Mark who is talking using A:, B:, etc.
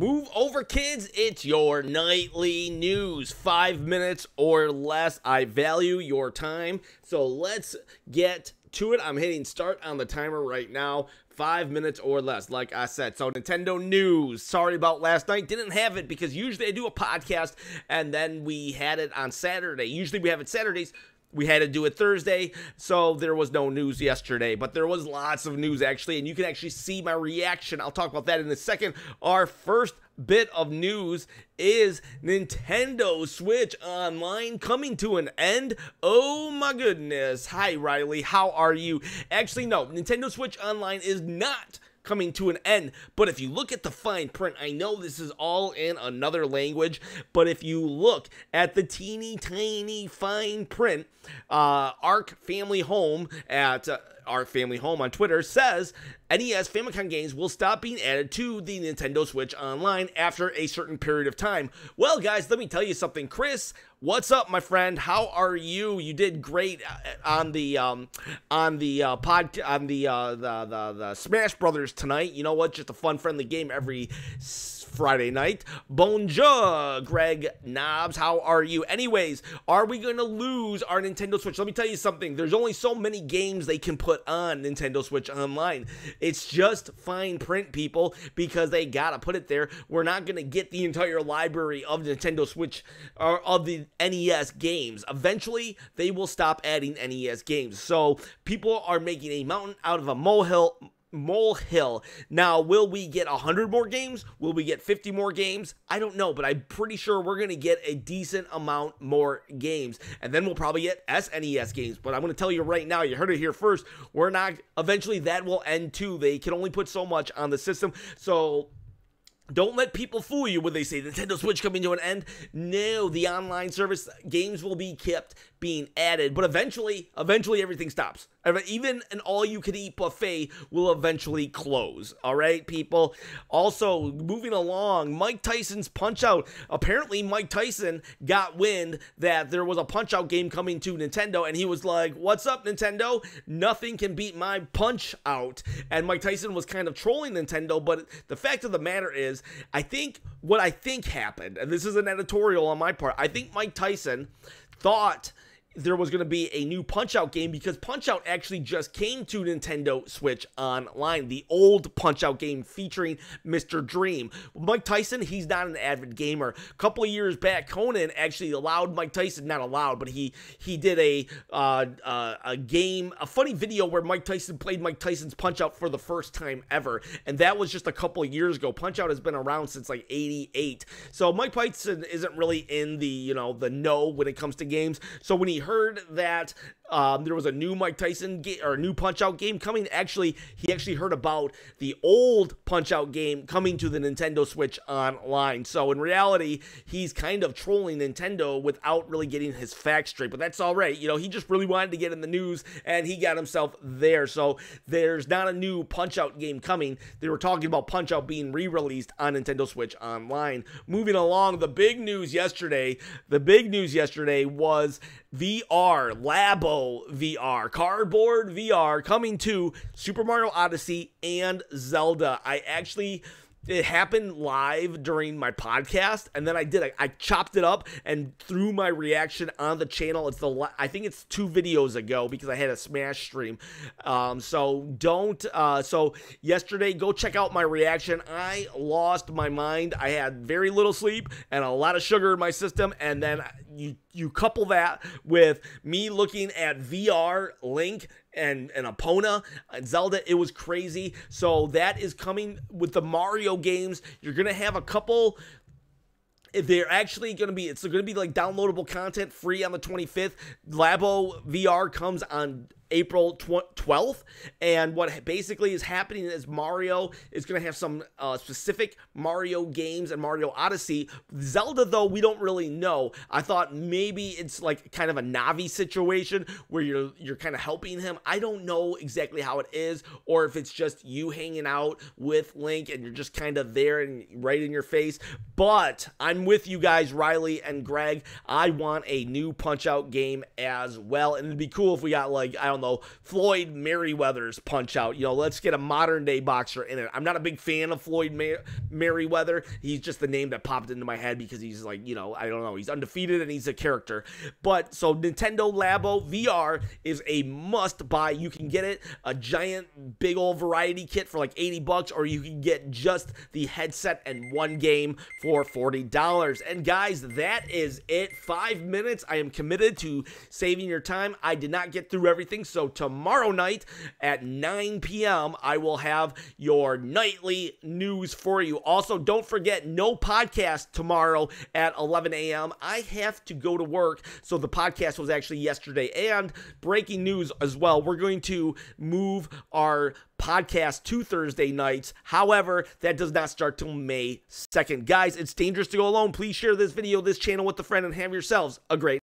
A: Move over, kids. It's your nightly news. 5 minutes or less. I value your time. So let's get to it. I'm hitting start on the timer right now. 5 minutes or less, like I said. So Nintendo news. Sorry about last night. Didn't have it because usually I do a podcast and then we had it on Saturday. Usually we have it Saturdays. We had to do it Thursday, so there was no news yesterday, but there was lots of news actually, and you can actually see my reaction. I'll talk about that in a second. Our first bit of news is Nintendo Switch Online coming to an end. Oh my goodness. Hi Riley, how are you? Actually, no, Nintendo Switch Online is not coming to an end, but if you look at the fine print, I know this is all in another language, but if you look at the teeny tiny fine print, Arc Family Home at Arc Family Home on Twitter says NES Famicom games will stop being added to the Nintendo Switch Online after a certain period of time. Well, guys, let me tell you something. Chris, what's up, my friend? How are you? You did great on the Smash Brothers tonight. You know what? Just a fun, friendly game every Friday night. Bonjour, Greg Knobs. How are you? Anyways, are we going to lose our Nintendo Switch? Let me tell you something. There's only so many games they can put on Nintendo Switch Online. It's just fine print, people, because they got to put it there. We're not going to get the entire library of Nintendo Switch or of the NES games. Eventually, they will stop adding NES games. So people are making a mountain out of a molehill. Now, will we get 100 more games? Will we get 50 more games? I don't know, but I'm pretty sure we're going to get a decent amount more games. And then we'll probably get SNES games. But I'm going to tell you right now, you heard it here first, we're not, eventually that will end too. They can only put so much on the system. So don't let people fool you when they say Nintendo Switch coming to an end. No, the online service games will be kept being added, but eventually everything stops. Even an all-you-can-eat buffet will eventually close. All right, people. Also, moving along, Mike Tyson's Punch-Out. Apparently, Mike Tyson got wind that there was a Punch-Out game coming to Nintendo, and he was like, "What's up, Nintendo? Nothing can beat my Punch-Out." And Mike Tyson was kind of trolling Nintendo, but the fact of the matter is, what I think happened, and this is an editorial on my part, I think Mike Tyson thought there was going to be a new Punch-Out game because Punch-Out actually just came to Nintendo Switch Online, the old Punch-Out game featuring Mr. Dream. Mike Tyson, he's not an avid gamer. A couple of years back, Conan actually allowed Mike Tyson, not allowed, but he did a funny video where Mike Tyson played Mike Tyson's Punch-Out for the first time ever, and that was just a couple of years ago. Punch-Out has been around since like '88, so Mike Tyson isn't really in the know when it comes to games. So when he heard that there was a new Mike Tyson or new Punch-Out game coming, he actually heard about the old Punch-Out game coming to the Nintendo Switch Online. So in reality, he's kind of trolling Nintendo without really getting his facts straight, but that's all right. He just really wanted to get in the news and he got himself there. So there's not a new Punch-Out game coming. They were talking about Punch-Out being re-released on Nintendo Switch Online. Moving along, the big news yesterday was VR, Labo VR, cardboard VR coming to Super Mario Odyssey and Zelda. It happened live during my podcast, and then I chopped it up and threw my reaction on the channel. I think it's 2 videos ago because I had a Smash stream. So yesterday, go check out my reaction. I lost my mind. I had very little sleep and a lot of sugar in my system, and then you couple that with me looking at VR, Link, and Epona and Zelda. It was crazy. So that is coming with the Mario games. You're gonna have a couple. They're actually going to be, it's going to be like downloadable content free on the 25th. Labo VR comes on April 12th, and what basically is happening is Mario is going to have some specific Mario games and Mario Odyssey. Zelda, though, we don't really know. I thought maybe it's like kind of a Navi situation where you're kind of helping him. I don't know exactly how it is, or if it's just you hanging out with Link and you're just kind of there and right in your face. But I'm with you guys, Riley and Greg. I want a new Punch-Out game as well, and it'd be cool if we got, like, I don't down, though. Floyd Mayweather's Punch-Out. You know, let's get a modern-day boxer in it. I'm not a big fan of Floyd Mayweather. He's just the name that popped into my head because he's like, you know, I don't know. He's undefeated and he's a character. But, so Nintendo Labo VR is a must-buy. You can get it, a giant, big old variety kit for like $80, or you can get just the headset and one game for $40. And guys, that is it. 5 minutes. I am committed to saving your time. I did not get through everything, so tomorrow night at 9 p.m. I will have your nightly news for you. Also, don't forget, no podcast tomorrow at 11 a.m. I have to go to work, so the podcast was actually yesterday. And breaking news as well, we're going to move our podcast to Thursday nights. However, that does not start till May 2nd. Guys, it's dangerous to go alone. Please share this video, this channel with a friend, and have yourselves a great